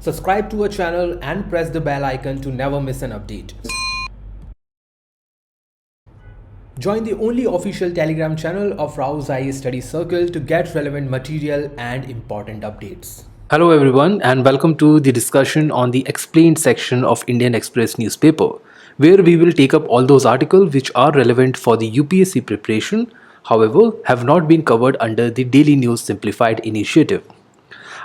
Subscribe to our channel and press the bell icon to never miss an update. Join the only official Telegram channel of Rao's IAS Study Circle to get relevant material and important updates. Hello everyone and welcome to the discussion on the explained section of Indian Express newspaper, where we will take up all those articles which are relevant for the UPSC preparation, however have not been covered under the Daily News Simplified initiative.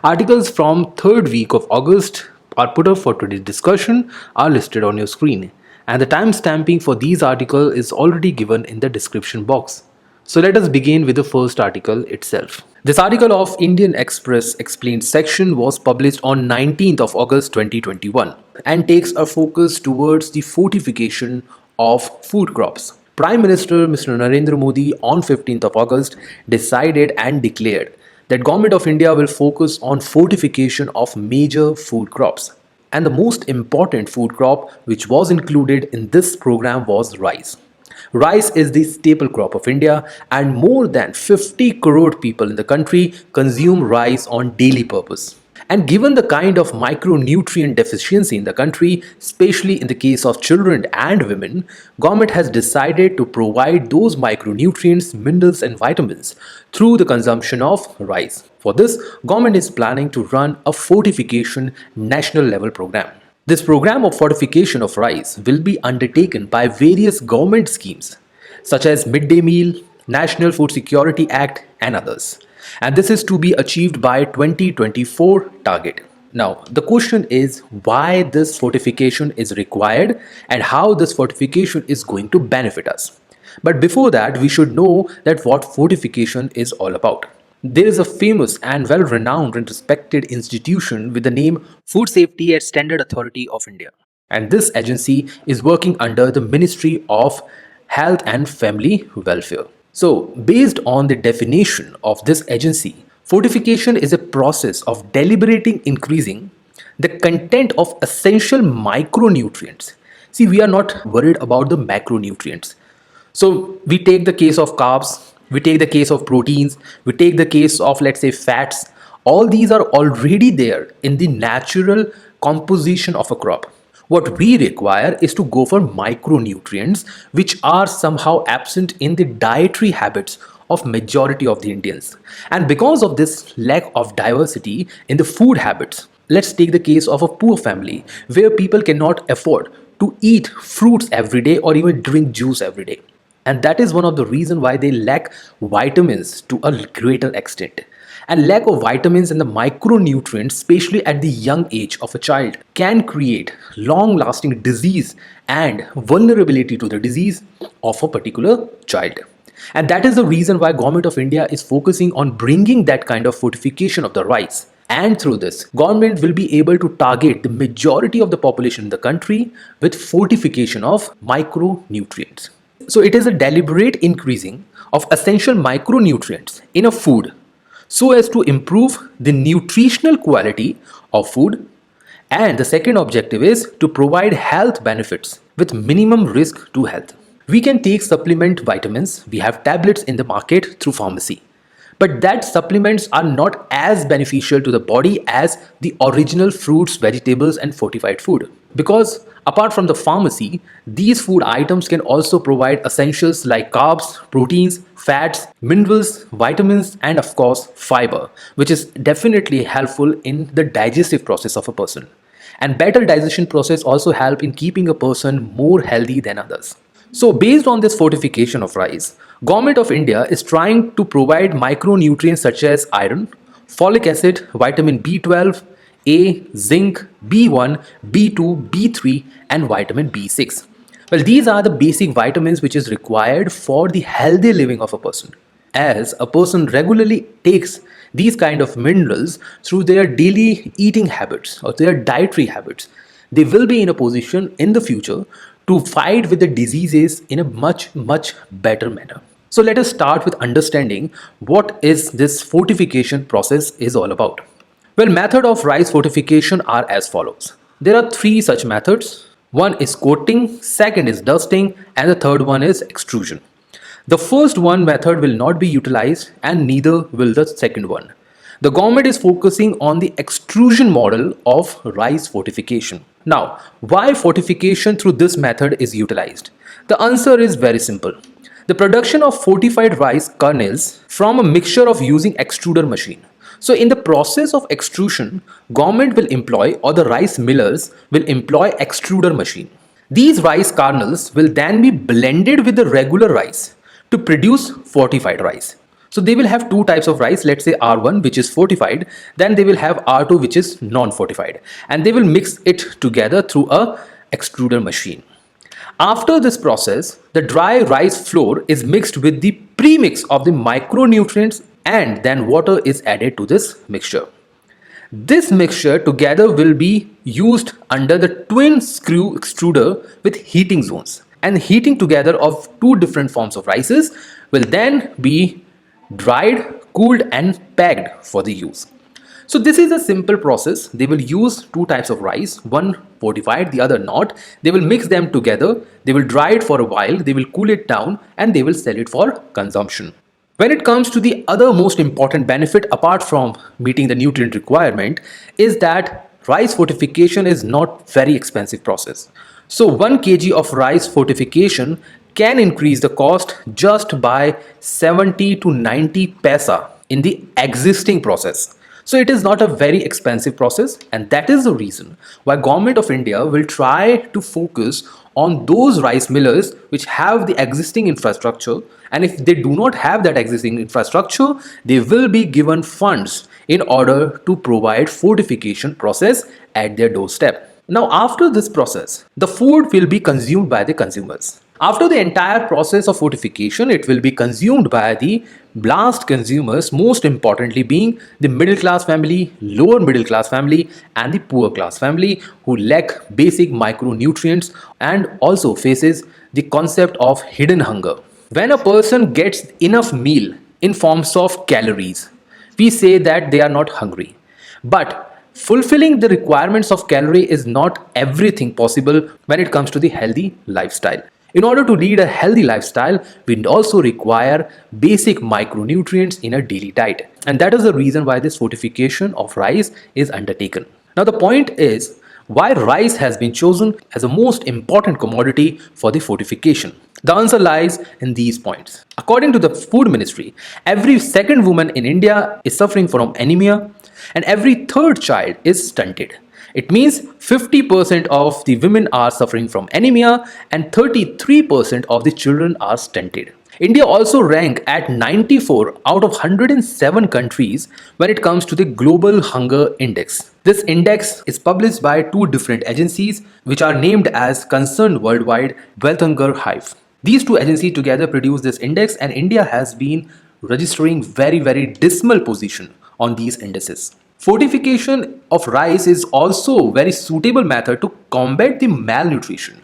Articles from 3rd week of August are put up for today's discussion are listed on your screen, and the timestamping for these articles is already given in the description box. So let us begin with the first article itself. This article of Indian Express Explained section was published on 19th of August 2021 and takes a focus towards the fortification of food crops. Prime Minister Mr. Narendra Modi on 15th of August decided and declared that Government of India will focus on fortification of major food crops. And the most important food crop which was included in this program was rice. Rice is the staple crop of India, and more than 50 crore people in the country consume rice on daily purpose. And given the kind of micronutrient deficiency in the country, especially in the case of children and women, government has decided to provide those micronutrients, minerals and vitamins through the consumption of rice. For this, government is planning to run a fortification national level program. This program of fortification of rice will be undertaken by various government schemes such as Midday Meal, National Food Security Act and others. And this is to be achieved by 2024 target. Now, the question is why this fortification is required and how this fortification is going to benefit us. But before that, we should know that what fortification is all about. There is a famous and well-renowned and respected institution with the name Food Safety and Standard Authority of India. And this agency is working under the Ministry of Health and Family Welfare. So, based on the definition of this agency, fortification is a process of deliberating increasing the content of essential micronutrients. See, we are not worried about the macronutrients. So, we take the case of carbs, we take the case of proteins, we take the case of, let's say, fats. All these are already there in the natural composition of a crop. What we require is to go for micronutrients which are somehow absent in the dietary habits of majority of the Indians. And because of this lack of diversity in the food habits, let's take the case of a poor family where people cannot afford to eat fruits every day or even drink juice every day. And that is one of the reasons why they lack vitamins to a greater extent. And lack of vitamins and the micronutrients, especially at the young age of a child, can create long-lasting disease and vulnerability to the disease of a particular child. And that is the reason why Government of India is focusing on bringing that kind of fortification of the rice. And through this, government will be able to target the majority of the population in the country with fortification of micronutrients. So it is a deliberate increasing of essential micronutrients in a food so as to improve the nutritional quality of food. And the second objective is to provide health benefits with minimum risk to health. We can take supplement vitamins. We have tablets in the market through pharmacy. But that supplements are not as beneficial to the body as the original fruits, vegetables and fortified food. Because apart from the pharmacy, these food items can also provide essentials like carbs, proteins, fats, minerals, vitamins and of course fiber, which is definitely helpful in the digestive process of a person. And better digestion process also help in keeping a person more healthy than others. So based on this fortification of rice, Government of India is trying to provide micronutrients such as iron, folic acid, vitamin B12, A, zinc, B1, B2, B3 and vitamin B6. Well, these are the basic vitamins which is required for the healthy living of a person. As a person regularly takes these kind of minerals through their daily eating habits or their dietary habits, they will be in a position in the future to fight with the diseases in a much better manner. So let us start with understanding what is this fortification process is all about. Well, method of rice fortification are as follows. There are three such methods. One is coating, second is dusting, and the third one is extrusion. The first one method will not be utilized and neither will the second one. The government is focusing on the extrusion model of rice fortification. Now, why fortification through this method is utilized? The answer is very simple. The production of fortified rice kernels from a mixture of using extruder machine. So in the process of extrusion, government will employ, or the rice millers will employ, extruder machine. These rice kernels will then be blended with the regular rice to produce fortified rice. So they will have two types of rice, let's say R1 which is fortified, then they will have R2 which is non-fortified, and they will mix it together through a extruder machine. After this process, the dry rice flour is mixed with the premix of the micronutrients, and then water is added to this mixture. This mixture together will be used under the twin screw extruder with heating zones, and heating together of two different forms of rices will then be dried, cooled and packed for the use. So this is a simple process. They will use two types of rice, one fortified, the other not. They will mix them together, they will dry it for a while, they will cool it down and they will sell it for consumption. When it comes to the other most important benefit apart from meeting the nutrient requirement is that rice fortification is not very expensive process. So 1 kg of rice fortification can increase the cost just by 70 to 90 paisa in the existing process. So it is not a very expensive process, and that is the reason why Government of India will try to focus on those rice millers which have the existing infrastructure, and if they do not have that existing infrastructure, they will be given funds in order to provide fortification process at their doorstep. Now after this process, the food will be consumed by the consumers. After the entire process of fortification, it will be consumed by the last consumers, most importantly being the middle class family, lower middle class family and the poor class family who lack basic micronutrients and also faces the concept of hidden hunger. When a person gets enough meal in forms of calories, we say that they are not hungry. But fulfilling the requirements of calorie is not everything possible when it comes to the healthy lifestyle. In order to lead a healthy lifestyle, we also require basic micronutrients in a daily diet. And that is the reason why this fortification of rice is undertaken. Now the point is why rice has been chosen as the most important commodity for the fortification. The answer lies in these points. According to the Food Ministry, every second woman in India is suffering from anemia and every third child is stunted. It means 50% of the women are suffering from anemia and 33% of the children are stunted. India also ranks at 94 out of 107 countries when it comes to the Global Hunger Index. This index is published by two different agencies which are named as Concerned Worldwide Wealth Hunger Hive. These two agencies together produce this index, and India has been registering very dismal position on these indices. Fortification of rice is also a very suitable method to combat the malnutrition.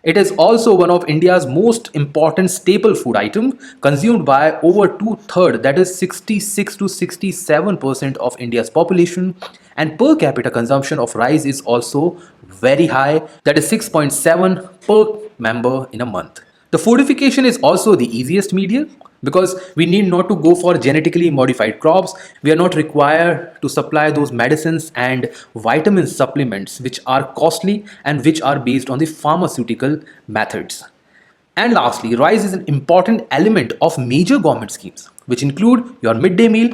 It is also one of India's most important staple food item, consumed by over 2/3, that is 66 to 67% of India's population, and per capita consumption of rice is also very high, that is 6.7 per member in a month. The fortification is also the easiest medium because we need not to go for genetically modified crops. We are not required to supply those medicines and vitamin supplements which are costly and which are based on the pharmaceutical methods. And lastly, rice is an important element of major government schemes which include your midday meal,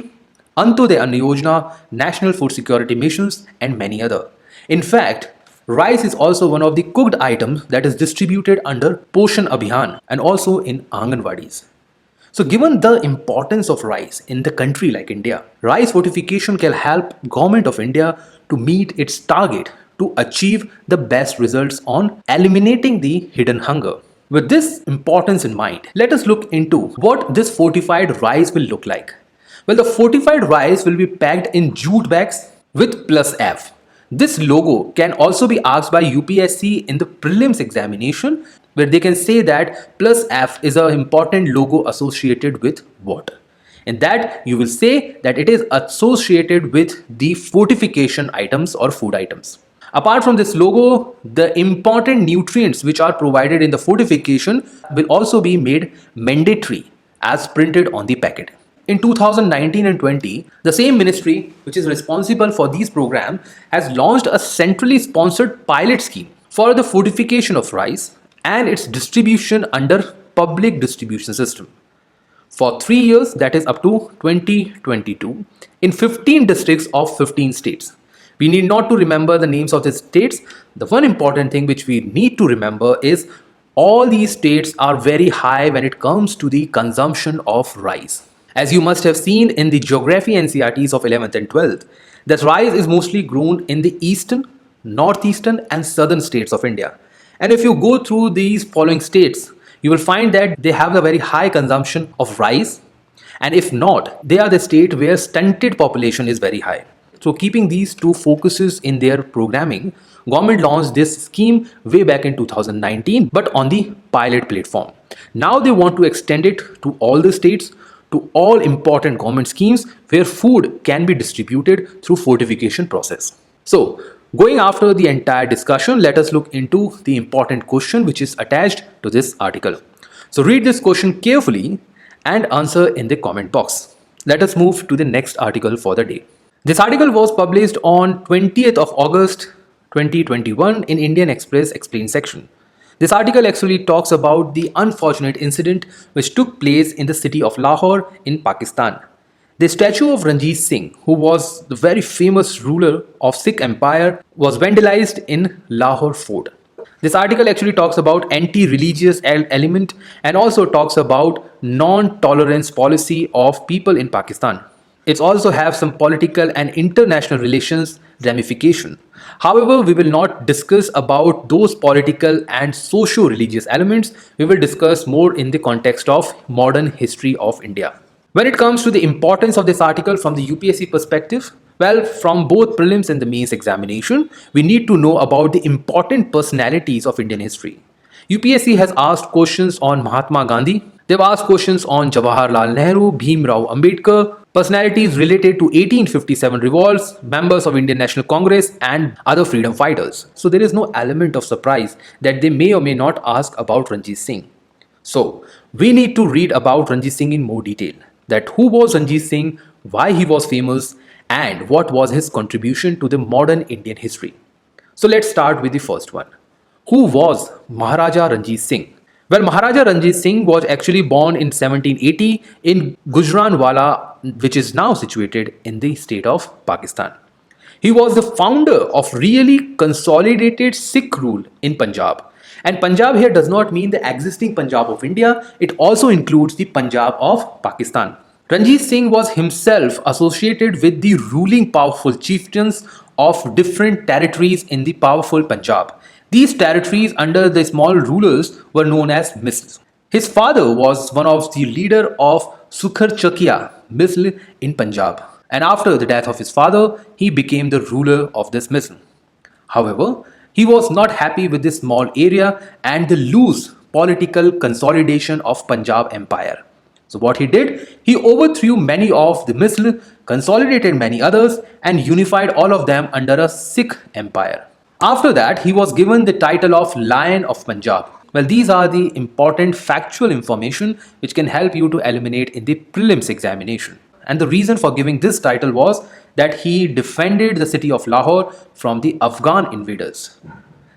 Antyodaya Anna Yojana, National Food Security Missions and many other. In fact, rice is also one of the cooked items that is distributed under Poshan Abhiyan and also in Anganwadis. So given the importance of rice in the country like India, rice fortification can help Government of India to meet its target to achieve the best results on eliminating the hidden hunger. With this importance in mind, let us look into what this fortified rice will look like. Well, the fortified rice will be packed in jute bags with +F. This logo can also be asked by UPSC in the prelims examination, where they can say that +F is an important logo associated with what? In that you will say that it is associated with the fortification items or food items. Apart from this logo, the important nutrients which are provided in the fortification will also be made mandatory as printed on the packet. In 2019 and 20, the same ministry, which is responsible for these programs, has launched a centrally sponsored pilot scheme for the fortification of rice and its distribution under public distribution system. For 3 years, that is up to 2022, in 15 districts of 15 states. We need not to remember the names of the states. The one important thing which we need to remember is all these states are very high when it comes to the consumption of rice. As you must have seen in the geography NCRTs of 11th and 12th, that rice is mostly grown in the eastern, northeastern, and southern states of India. And if you go through these following states, you will find that they have a very high consumption of rice, and if not, they are the state where stunted population is very high. So keeping these two focuses in their programming, government launched this scheme way back in 2019, but on the pilot platform. Now they want to extend it to all the states, to all important government schemes where food can be distributed through fortification process. So, going after the entire discussion, let us look into the important question which is attached to this article. So read this question carefully and answer in the comment box. Let us move to the next article for the day. This article was published on 20th of August 2021 in Indian Express Explained section. This article actually talks about the unfortunate incident which took place in the city of Lahore in Pakistan. The statue of Ranjit Singh, who was the very famous ruler of Sikh Empire, was vandalized in Lahore Fort. This article actually talks about anti-religious element and also talks about non-tolerance policy of people in Pakistan. It also has some political and international relations ramification. However, we will not discuss about those political and socio-religious elements. We will discuss more in the context of modern history of India. When it comes to the importance of this article from the UPSC perspective, well, from both prelims and the mains examination, we need to know about the important personalities of Indian history. UPSC has asked questions on Mahatma Gandhi. They've asked questions on Jawaharlal Nehru, Bhim Rao Ambedkar, personalities related to 1857 revolts, members of Indian National Congress, and other freedom fighters. So there is no element of surprise that they may or may not ask about Ranjit Singh. So we need to read about Ranjit Singh in more detail. That who was Ranjit Singh, why he was famous, and what was his contribution to the modern Indian history. So let's start with the first one. Who was Maharaja Ranjit Singh? Well, Maharaja Ranjit Singh was actually born in 1780 in Gujranwala, which is now situated in the state of Pakistan. He was the founder of really consolidated Sikh rule in Punjab. And Punjab here does not mean the existing Punjab of India, it also includes the Punjab of Pakistan. Ranjit Singh was himself associated with the ruling powerful chieftains of different territories in the powerful Punjab. These territories under the small rulers were known as misls. His father was one of the leader of Sukhar Chakia misl in Punjab. And after the death of his father, he became the ruler of this misl. However, he was not happy with this small area and the loose political consolidation of Punjab Empire. So what he did, he overthrew many of the misl, consolidated many others, and unified all of them under a Sikh empire. After that, he was given the title of Lion of Punjab. Well, these are the important factual information which can help you to eliminate in the prelims examination. And the reason for giving this title was that he defended the city of Lahore from the Afghan invaders.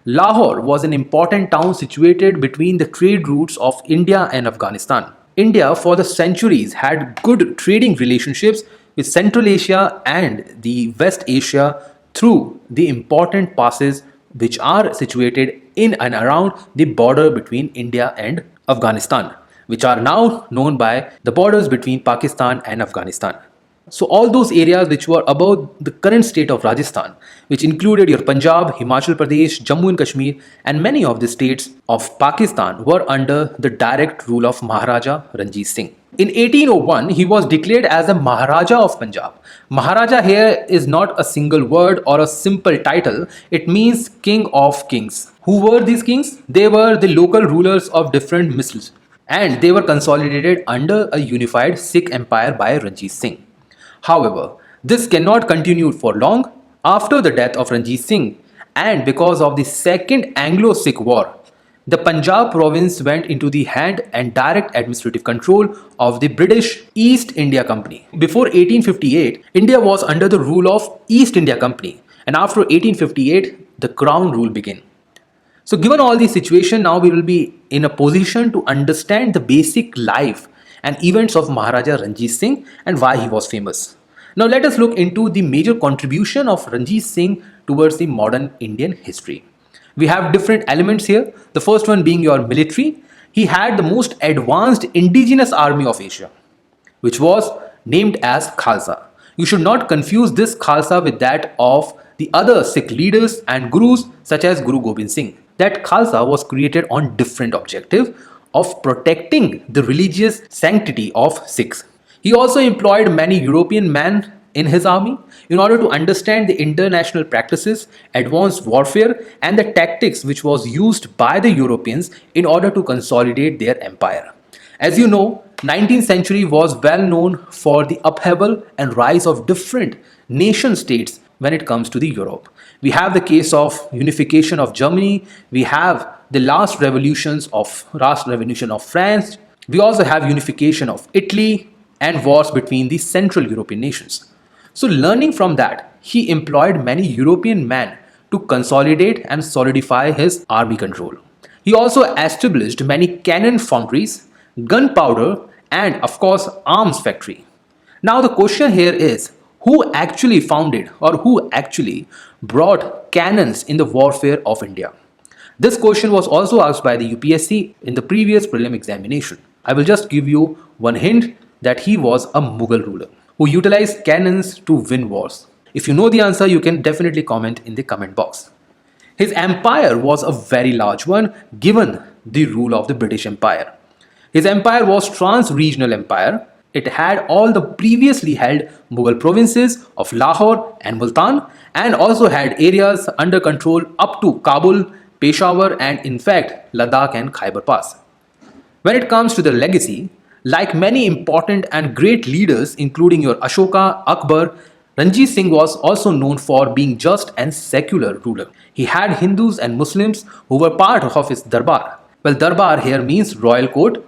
Lahore was an important town situated between the trade routes of India and Afghanistan. India for the centuries had good trading relationships with Central Asia and the West Asia through the important passes which are situated in and around the border between India and Afghanistan, which are now known by the borders between Pakistan and Afghanistan. So all those areas which were above the current state of Rajasthan, which included your Punjab, Himachal Pradesh, Jammu and Kashmir, and many of the states of Pakistan were under the direct rule of Maharaja Ranjit Singh. In 1801, he was declared as the Maharaja of Punjab. Maharaja here is not a single word or a simple title. It means King of Kings. Who were these kings? They were the local rulers of different misls, and they were consolidated under a unified Sikh empire by Ranjit Singh. However, this cannot continue for long. After the death of Ranjit Singh and because of the Second Anglo-Sikh War, the Punjab province went into the hand and direct administrative control of the British East India Company. Before 1858, India was under the rule of East India Company, and after 1858, the Crown rule began. So given all these situation, now we will be in a position to understand the basic life and events of Maharaja Ranjit Singh and why he was famous. Now let us look into the major contribution of Ranjit Singh towards the modern Indian history. We have different elements here. The first one being your military. He had the most advanced indigenous army of Asia, which was named as Khalsa. You should not confuse this Khalsa with that of the other Sikh leaders and gurus such as Guru Gobind Singh. That Khalsa was created on different objective of protecting the religious sanctity of Sikhs. He also employed many European men in his army in order to understand the international practices, advanced warfare, and the tactics which was used by the Europeans in order to consolidate their empire. As you know, 19th century was well known for the upheaval and rise of different nation states when it comes to the Europe. We have the case of unification of Germany, we have the last revolution of France, we also have unification of Italy and wars between the Central European nations. So learning from that, he employed many European men to consolidate and solidify his army control. He also established many cannon foundries, gunpowder, and of course arms factory. Now the question here is, who actually founded or who actually brought cannons in the warfare of India? This question was also asked by the UPSC in the previous prelim examination. I will just give you one hint that he was a Mughal ruler who utilized cannons to win wars. If you know the answer, you can definitely comment in the comment box. His empire was a very large one given the rule of the British Empire. His empire was trans-regional empire. It had all the previously held Mughal provinces of Lahore and Multan and also had areas under control up to Kabul, Peshawar, and in fact Ladakh and Khyber Pass. When it comes to the legacy, like many important and great leaders including your Ashoka, Akbar, Ranjit Singh was also known for being just and secular ruler. He had Hindus and Muslims who were part of his darbar. Well, darbar here means royal court,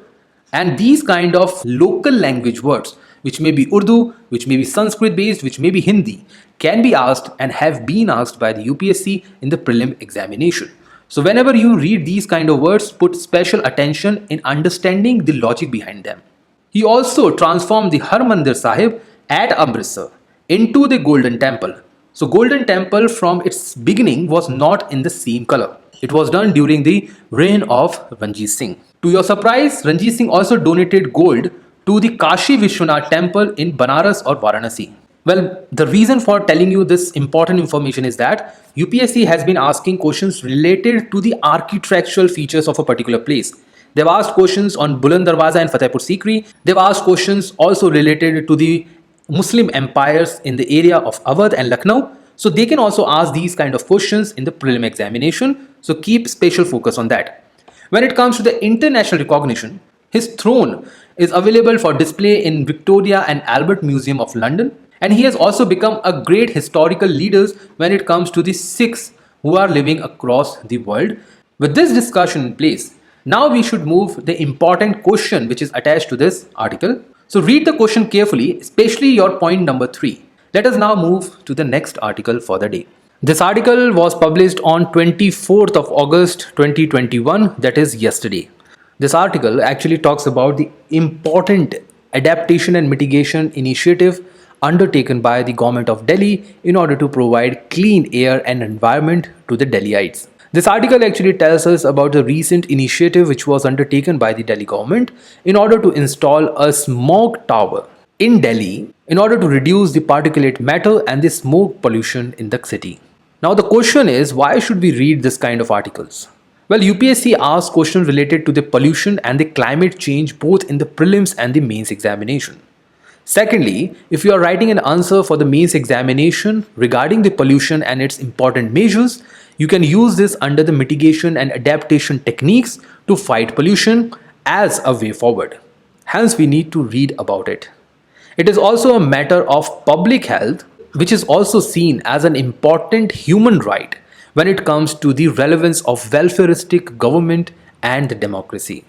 and these kind of local language words, which may be Urdu, which may be Sanskrit based, which may be Hindi, can be asked and have been asked by the UPSC in the prelim examination. So whenever you read these kind of words, put special attention in understanding the logic behind them. He also transformed the Harmandir Sahib at Amritsar into the Golden Temple. So Golden Temple from its beginning was not in the same color. It was done during the reign of Ranjit Singh. To your surprise, Ranjit Singh also donated gold to the Kashi Vishwanath temple in Banaras or Varanasi. Well, the reason for telling you this important information is that UPSC has been asking questions related to the architectural features of a particular place. They've asked questions on Buland Darwaza and Fatehpur Sikri. They've asked questions also related to the Muslim empires in the area of Awadh and Lucknow. So they can also ask these kind of questions in the prelim examination. So keep special focus on that. When it comes to the international recognition, his throne is available for display in Victoria and Albert Museum of London. And he has also become a great historical leader when it comes to the Sikhs who are living across the world. With this discussion in place, now we should move the important question which is attached to this article. So read the question carefully, especially your point number 3. Let us now move to the next article for the day. This article was published on 24th of August 2021, that is yesterday. This article actually talks about the important adaptation and mitigation initiative undertaken by the government of Delhi in order to provide clean air and environment to the Delhiites. This article actually tells us about the recent initiative which was undertaken by the Delhi government in order to install a smog tower in Delhi in order to reduce the particulate matter and the smoke pollution in the city. Now the question is, why should we read this kind of articles? Well, UPSC asks questions related to the pollution and the climate change both in the prelims and the mains examination. Secondly, if you are writing an answer for the mains examination regarding the pollution and its important measures, you can use this under the mitigation and adaptation techniques to fight pollution as a way forward. Hence, we need to read about it. It is also a matter of public health, which is also seen as an important human right when it comes to the relevance of welfareistic government and the democracy.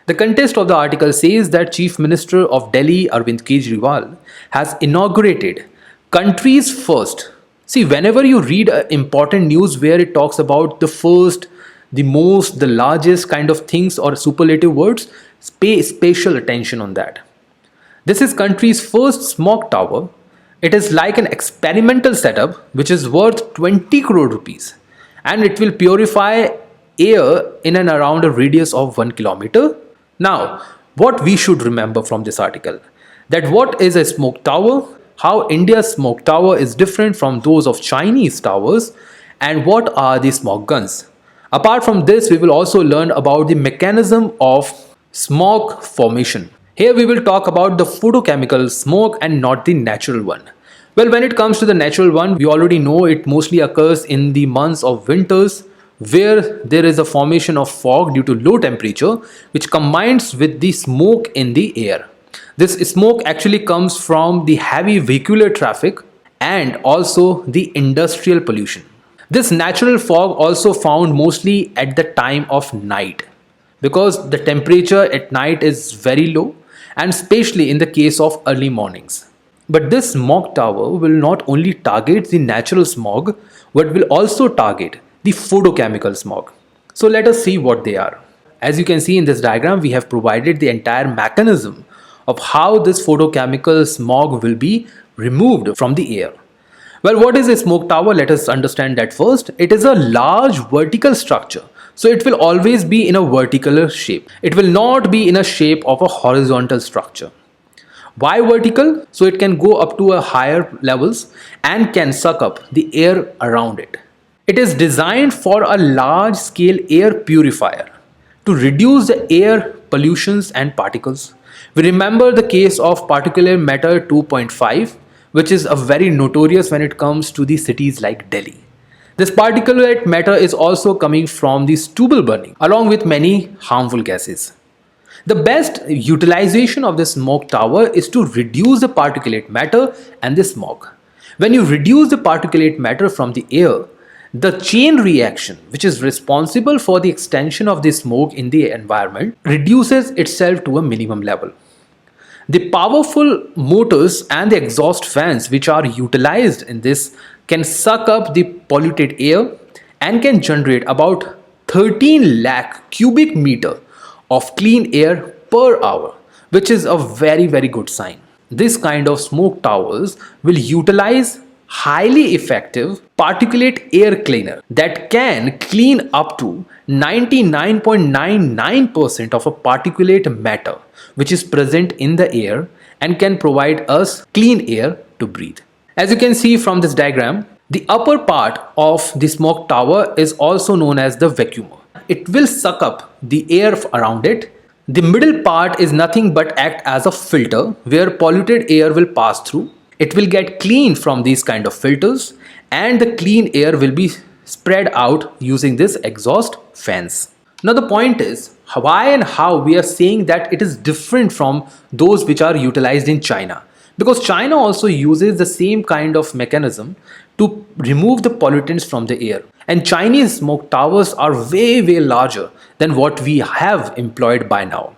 The context of the article says that Chief Minister of Delhi, Arvind Kejriwal, has inaugurated country's first. See, whenever you read important news where it talks about the first, the most, the largest kind of things or superlative words, pay special attention on that. This is country's first smog tower. It is like an experimental setup which is worth 20 crore rupees, and it will purify air in and around a radius of 1 kilometer. Now, what we should remember from this article, that what is a smoke tower, how India's smoke tower is different from those of Chinese towers, and what are the smog guns. Apart from this, we will also learn about the mechanism of smog formation. Here we will talk about the photochemical smoke and not the natural one. Well, when it comes to the natural one, we already know it mostly occurs in the months of winters, where there is a formation of fog due to low temperature, which combines with the smoke in the air. This smoke actually comes from the heavy vehicular traffic and also the industrial pollution. This natural fog also found mostly at the time of night, because the temperature at night is very low, and especially in the case of early mornings. But this smog tower will not only target the natural smog, but will also target the photochemical smog. So let us see what they are. As you can see in this diagram, we have provided the entire mechanism of how this photochemical smog will be removed from the air. Well, what is a smoke tower? Let us understand that first. It is a large vertical structure. So it will always be in a vertical shape. It will not be in a shape of a horizontal structure. Why vertical? So it can go up to a higher levels and can suck up the air around it. It is designed for a large scale air purifier to reduce the air pollutions and particles. We remember the case of particulate matter 2.5, which is a very notorious when it comes to the cities like Delhi. This particulate matter is also coming from the stubble burning along with many harmful gases. The best utilization of the smoke tower is to reduce the particulate matter and the smog. When you reduce the particulate matter from the air, the chain reaction, which is responsible for the extension of the smoke in the environment, reduces itself to a minimum level. The powerful motors and the exhaust fans which are utilized in this can suck up the polluted air and can generate about 13 lakh cubic meter of clean air per hour, which is a very good sign. This kind of smoke towers will utilize highly effective particulate air cleaner that can clean up to 99.99% of a particulate matter which is present in the air and can provide us clean air to breathe. As you can see from this diagram, the upper part of the smoke tower is also known as the vacuumer. It will suck up the air around it. The middle part is nothing but act as a filter where polluted air will pass through. It will get clean from these kind of filters, and the clean air will be spread out using this exhaust fans. Now the point is, why and how we are saying that it is different from those which are utilized in China. Because China also uses the same kind of mechanism to remove the pollutants from the air. And Chinese smoke towers are way larger than what we have employed by now.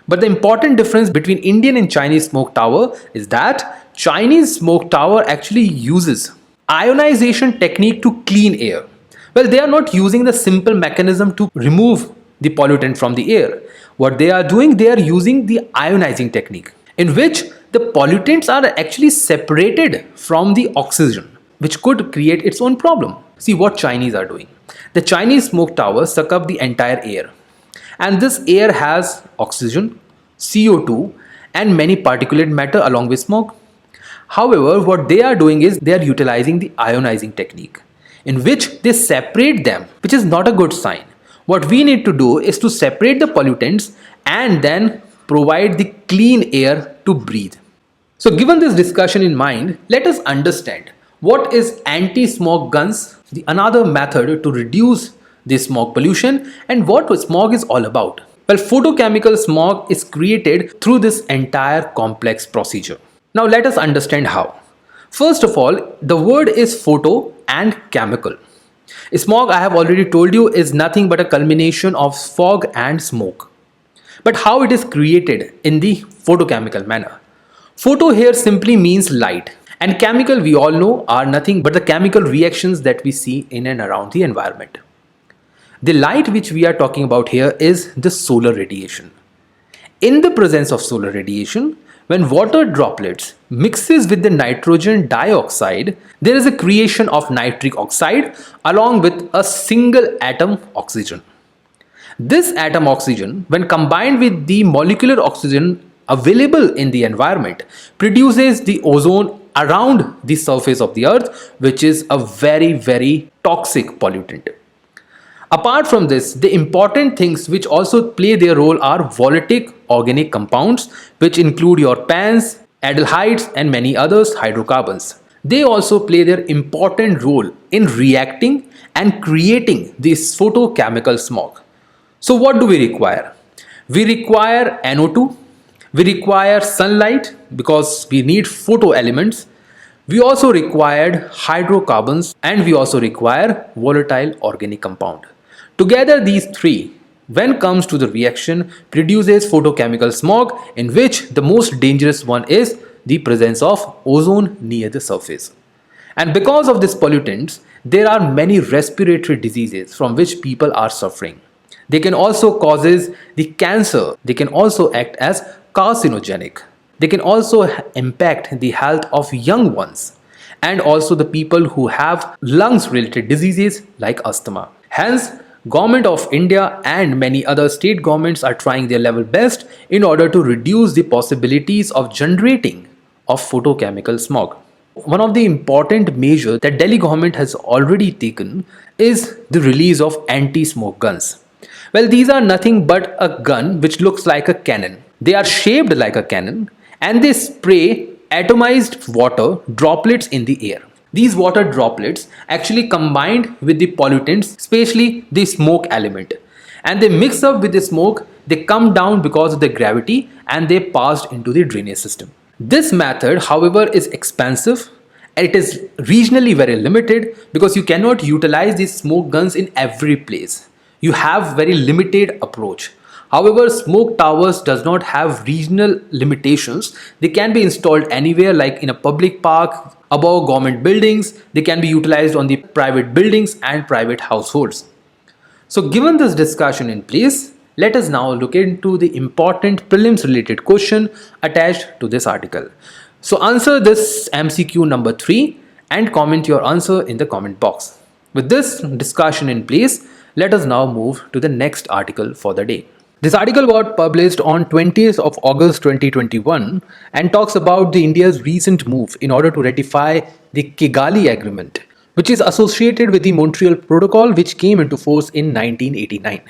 But the important difference between Indian and Chinese smoke tower is that Chinese smoke tower actually uses ionization technique to clean air. Well, they are not using the simple mechanism to remove the pollutant from the air. What they are doing, they are using the ionizing technique, in which the pollutants are actually separated from the oxygen, which could create its own problem. See what Chinese are doing. The Chinese smoke towers suck up the entire air, and this air has oxygen, CO2 and many particulate matter along with smoke. However, what they are doing is they are utilizing the ionizing technique, in which they separate them, which is not a good sign. What we need to do is to separate the pollutants and then provide the clean air to breathe. So given this discussion in mind, let us understand what is anti-smog guns, the another method to reduce the smog pollution, and what smog is all about. Well, photochemical smog is created through this entire complex procedure. Now let us understand how. First of all, the word is photo and chemical. Smog, I have already told you, is nothing but a culmination of fog and smoke. But how it is created in the photochemical manner? Photo here simply means light, and chemical, we all know, are nothing but the chemical reactions that we see in and around the environment. The light which we are talking about here is the solar radiation. In the presence of solar radiation, when water droplets mixes with the nitrogen dioxide, there is a creation of nitric oxide along with a single atom oxygen. This atom oxygen, when combined with the molecular oxygen available in the environment, produces the ozone around the surface of the earth, which is a very, very toxic pollutant. Apart from this, the important things which also play their role are volatile organic compounds, which include your PANs, aldehydes, and many others hydrocarbons. They also play their important role in reacting and creating this photochemical smog. So, what do we require? We require NO2, we require sunlight because we need photo elements. We also required hydrocarbons and we also require volatile organic compound. Together these three, when comes to the reaction, produces photochemical smog, in which the most dangerous one is the presence of ozone near the surface. And because of these pollutants, there are many respiratory diseases from which people are suffering. They can also causes the cancer. They can also act as carcinogenic. They can also impact the health of young ones and also the people who have lungs related diseases like asthma. Hence, Government of India and many other state governments are trying their level best in order to reduce the possibilities of generating of photochemical smog. One of the important measures that Delhi government has already taken is the release of anti-smoke guns. Well, these are nothing but a gun which looks like a cannon. They are shaped like a cannon and they spray atomized water droplets in the air. These water droplets actually combined with the pollutants, especially the smoke element, and they mix up with the smoke, they come down because of the gravity and they passed into the drainage system. This method, however, is expensive and it is regionally very limited because you cannot utilize these smoke guns in every place. You have very limited approach. However, smoke towers does not have regional limitations. They can be installed anywhere like in a public park, above government buildings. They can be utilized on the private buildings and private households. So given this discussion in place, let us now look into the important prelims related question attached to this article. So answer this MCQ number 3 and comment your answer in the comment box. With this discussion in place, let us now move to the next article for the day. This article got published on 20th of August 2021 and talks about the India's recent move in order to ratify the Kigali Agreement, which is associated with the Montreal Protocol, which came into force in 1989.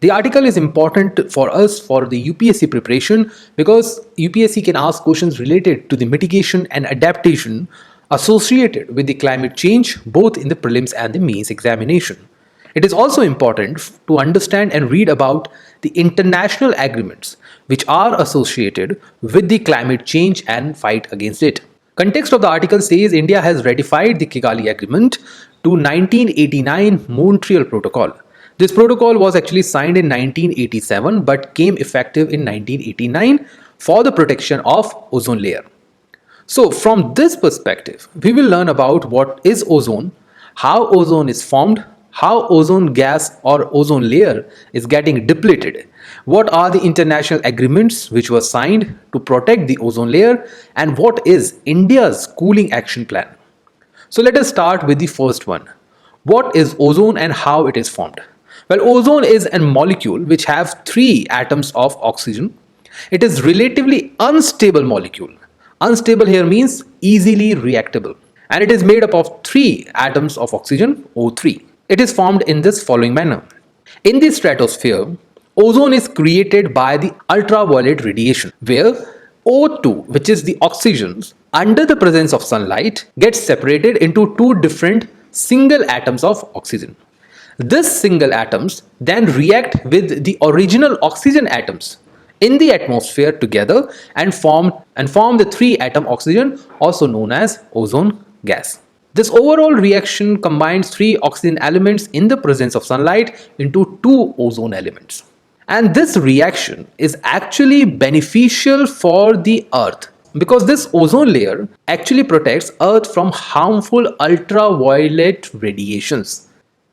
The article is important for us for the UPSC preparation because UPSC can ask questions related to the mitigation and adaptation associated with the climate change both in the prelims and the mains examination. It is also important to understand and read about the international agreements which are associated with the climate change and fight against it. Context of the article says India has ratified the Kigali Agreement to 1989 Montreal Protocol. This protocol was actually signed in 1987 but came effective in 1989 for the protection of ozone layer. So from this perspective, we will learn about what is ozone, how ozone is formed, how ozone gas or ozone layer is getting depleted, what are the international agreements which were signed to protect the ozone layer, and what is India's cooling action plan. So let us start with the first one. What is ozone and how it is formed? Well, ozone is a molecule which has 3 atoms of oxygen. It is relatively unstable molecule. Unstable here means easily reactable, and it is made up of 3 atoms of oxygen, O3. It is formed in this following manner. In the stratosphere, ozone is created by the ultraviolet radiation, where O2, which is the oxygens, under the presence of sunlight, gets separated into 2 different single atoms of oxygen. These single atoms then react with the original oxygen atoms in the atmosphere together and form the 3 atom oxygen, also known as ozone gas. This overall reaction combines three oxygen elements in the presence of sunlight into two ozone elements. And this reaction is actually beneficial for the earth because this ozone layer actually protects earth from harmful ultraviolet radiations.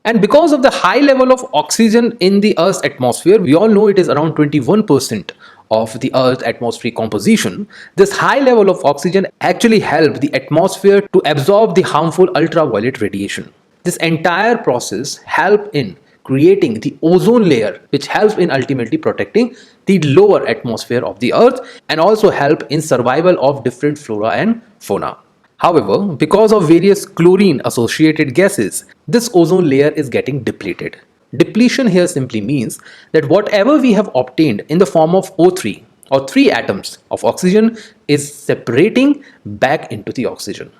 And because of the high level of oxygen in the Earth's atmosphere, we all know it is around 21% of the Earth's atmospheric composition. This high level of oxygen actually helps the atmosphere to absorb the harmful ultraviolet radiation. This entire process helps in creating the ozone layer, which helps in ultimately protecting the lower atmosphere of the Earth and also help in survival of different flora and fauna. However, because of various chlorine associated gases, this ozone layer is getting depleted. Depletion here simply means that whatever we have obtained in the form of O3 or 3 atoms of oxygen is separating back into the oxygen.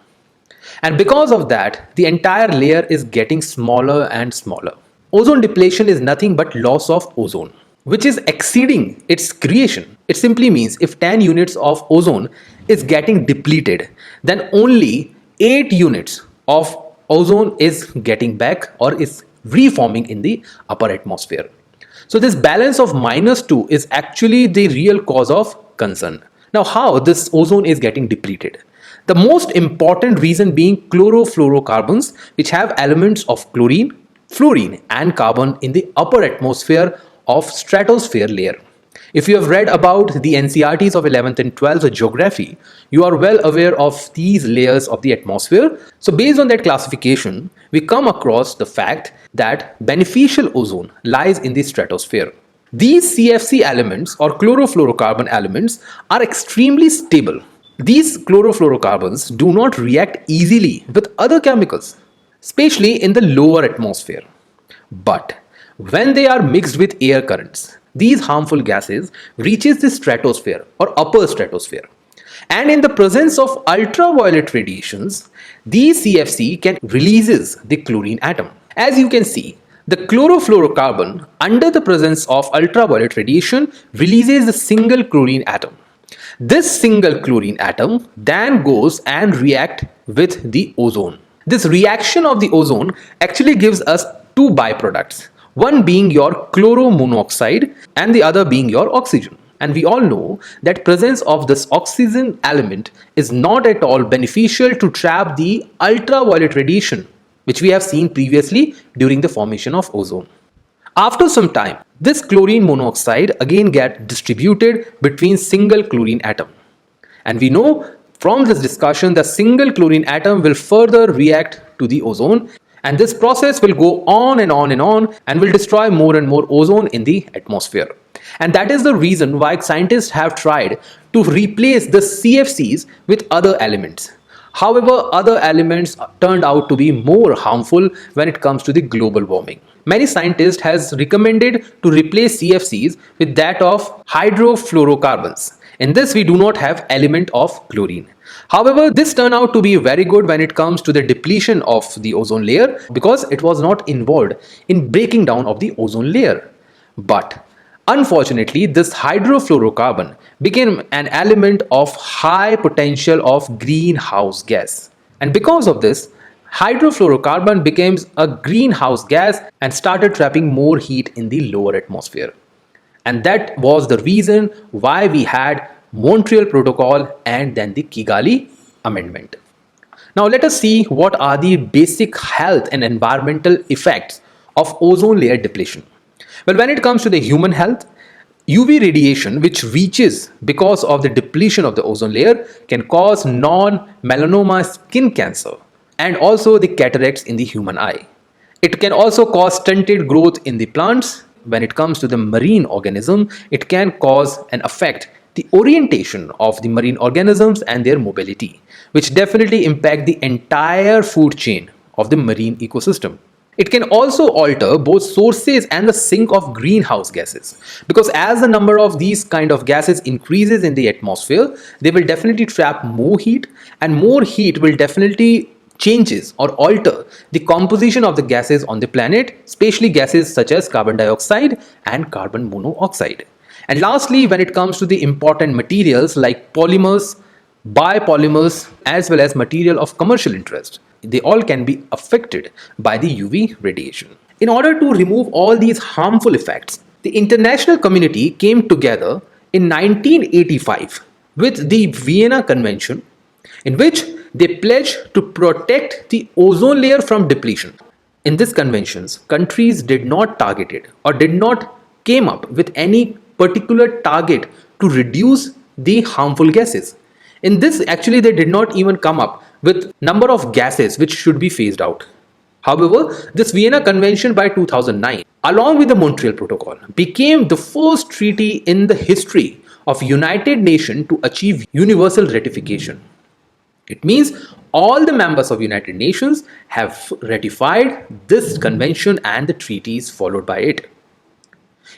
And because of that, the entire layer is getting smaller and smaller. Ozone depletion is nothing but loss of ozone, which is exceeding its creation. It simply means if 10 units of ozone is getting depleted, then only 8 units of ozone is getting back or is reforming in the upper atmosphere. So this balance of -2 is actually the real cause of concern. Now, how this ozone is getting depleted? The most important reason being chlorofluorocarbons, which have elements of chlorine, fluorine and carbon in the upper atmosphere of stratosphere layer. If you have read about the NCRTs of 11th and 12th geography, you are well aware of these layers of the atmosphere. So based on that classification, we come across the fact that beneficial ozone lies in the stratosphere. These CFC elements or chlorofluorocarbon elements are extremely stable. These chlorofluorocarbons do not react easily with other chemicals, especially in the lower atmosphere. But when they are mixed with air currents, these harmful gases reaches the stratosphere or upper stratosphere. And in the presence of ultraviolet radiations, these CFC can releases the chlorine atom. As you can see, the chlorofluorocarbon under the presence of ultraviolet radiation releases a single chlorine atom. This single chlorine atom then goes and react with the ozone. This reaction of the ozone actually gives us two byproducts, one being your chloromonoxide and the other being your oxygen. And we all know that presence of this oxygen element is not at all beneficial to trap the ultraviolet radiation, which we have seen previously during the formation of ozone. After some time, this chlorine monoxide again gets distributed between single chlorine atom. And we know from this discussion the single chlorine atom will further react to the ozone, and this process will go on and on and on and will destroy more and more ozone in the atmosphere. And that is the reason why scientists have tried to replace the CFCs with other elements. However, other elements turned out to be more harmful when it comes to the global warming. Many scientists has recommended to replace CFCs with that of hydrofluorocarbons. In this, we do not have element of chlorine. However, this turned out to be very good when it comes to the depletion of the ozone layer because it was not involved in breaking down of the ozone layer. But unfortunately, this hydrofluorocarbon became an element of high potential of greenhouse gas. And because of this, hydrofluorocarbon became a greenhouse gas and started trapping more heat in the lower atmosphere. And that was the reason why we had Montreal Protocol and then the Kigali Amendment. Now let us see what are the basic health and environmental effects of ozone layer depletion. Well, when it comes to the human health, UV radiation which reaches because of the depletion of the ozone layer can cause non-melanoma skin cancer and also the cataracts in the human eye. It can also cause stunted growth in the plants. When it comes to the marine organism, it can cause and affect the orientation of the marine organisms and their mobility, which definitely impact the entire food chain of the marine ecosystem. It can also alter both sources and the sink of greenhouse gases, because as the number of these kind of gases increases in the atmosphere, they will definitely trap more heat, and more heat will definitely changes or alter the composition of the gases on the planet, especially gases such as carbon dioxide and carbon monoxide. And lastly, when it comes to the important materials like polymers, biopolymers, as well as material of commercial interest, They all can be affected by the UV radiation. In order to remove all these harmful effects, the international community came together in 1985 with the Vienna Convention, in which they pledged to protect the ozone layer from depletion. In these conventions, countries did not target it or did not came up with any particular target to reduce the harmful gases. In this, actually, they did not even come up with number of gases which should be phased out. However, this Vienna Convention by 2009, along with the Montreal Protocol, became the first treaty in the history of United Nations to achieve universal ratification. It means all the members of United Nations have ratified this convention and the treaties followed by it.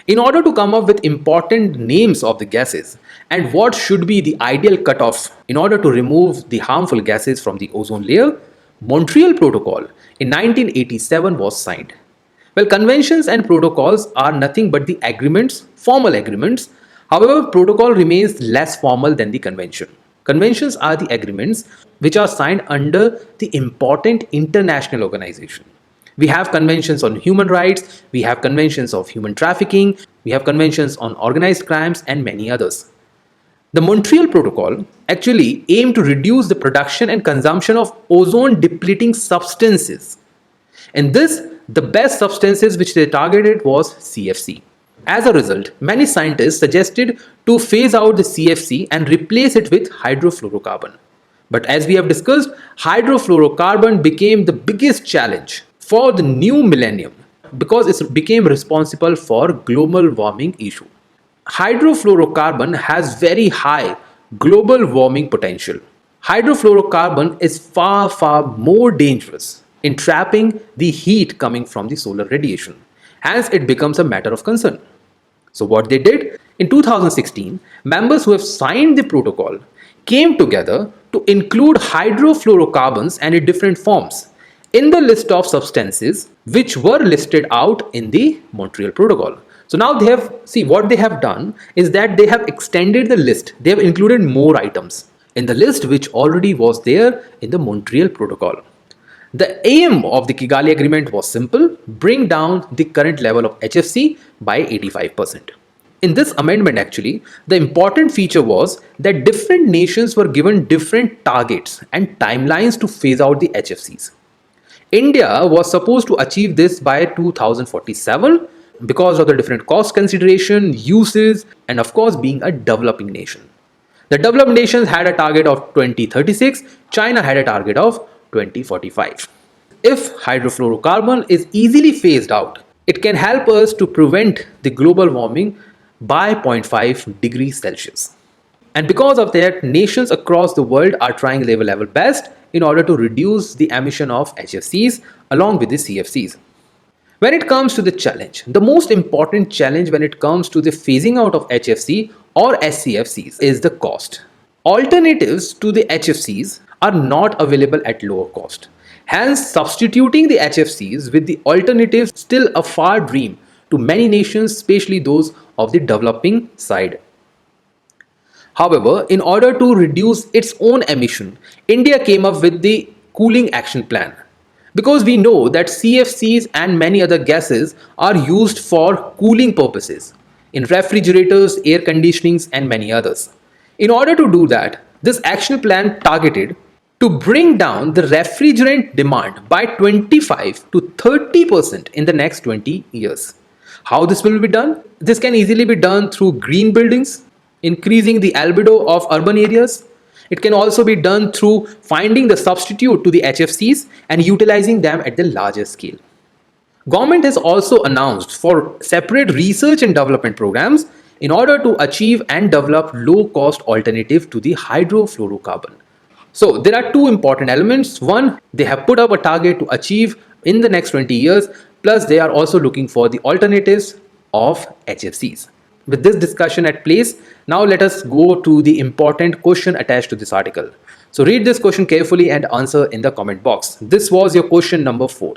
In order to come up with important names of the gases and what should be the ideal cutoff in order to remove the harmful gases from the ozone layer, Montreal Protocol in 1987 was signed. Well, conventions and protocols are nothing but the agreements, formal agreements. However, protocol remains less formal than the convention. Conventions are the agreements which are signed under the important international organization. We have conventions on human rights, we have conventions of human trafficking, we have conventions on organized crimes and many others. The Montreal Protocol actually aimed to reduce the production and consumption of ozone depleting substances. In this, the best substances which they targeted was CFC. As a result, many scientists suggested to phase out the CFC and replace it with hydrofluorocarbon. But as we have discussed, hydrofluorocarbon became the biggest challenge for the new millennium because it became responsible for global warming issue. Hydrofluorocarbon has very high global warming potential. Hydrofluorocarbon is far more dangerous in trapping the heat coming from the solar radiation. Hence, it becomes a matter of concern. So what they did, in 2016, members who have signed the protocol came together to include hydrofluorocarbons and in different forms in the list of substances which were listed out in the Montreal Protocol. So now what they have done is that they have extended the list. They have included more items in the list which already was there in the Montreal Protocol. The aim of the Kigali Agreement was simple: bring down the current level of HFC by 85%. In this amendment, actually, the important feature was that different nations were given different targets and timelines to phase out the HFCs. India was supposed to achieve this by 2047 because of the different cost consideration, uses, and of course being a developing nation. The developed nations had a target of 2036, China had a target of 2045. If hydrofluorocarbon is easily phased out, it can help us to prevent the global warming by 0.5 degrees Celsius. And because of that, nations across the world are trying their level best in order to reduce the emission of HFCs along with the CFCs. When it comes to the challenge, the most important challenge when it comes to the phasing out of HFC or SCFCs is the cost. Alternatives to the HFCs are not available at lower cost. Hence, substituting the HFCs with the alternatives still a far dream to many nations, especially those of the developing side. However, in order to reduce its own emission, India came up with the Cooling Action Plan. Because we know that CFCs and many other gases are used for cooling purposes in refrigerators, air conditionings, and many others. In order to do that, this action plan targeted to bring down the refrigerant demand by 25 to 30% in the next 20 years. How this will be done? This can easily be done through green buildings, increasing the albedo of urban areas. It can also be done through finding the substitute to the HFCs and utilizing them at the larger scale. Government has also announced for separate research and development programs in order to achieve and develop low-cost alternative to the hydrofluorocarbon. So there are two important elements. One, they have put up a target to achieve in the next 20 years, plus they are also looking for the alternatives of HFCs. With this discussion at place, now let us go to the important question attached to this article. So read this question carefully and answer in the comment box. This was your question number 4.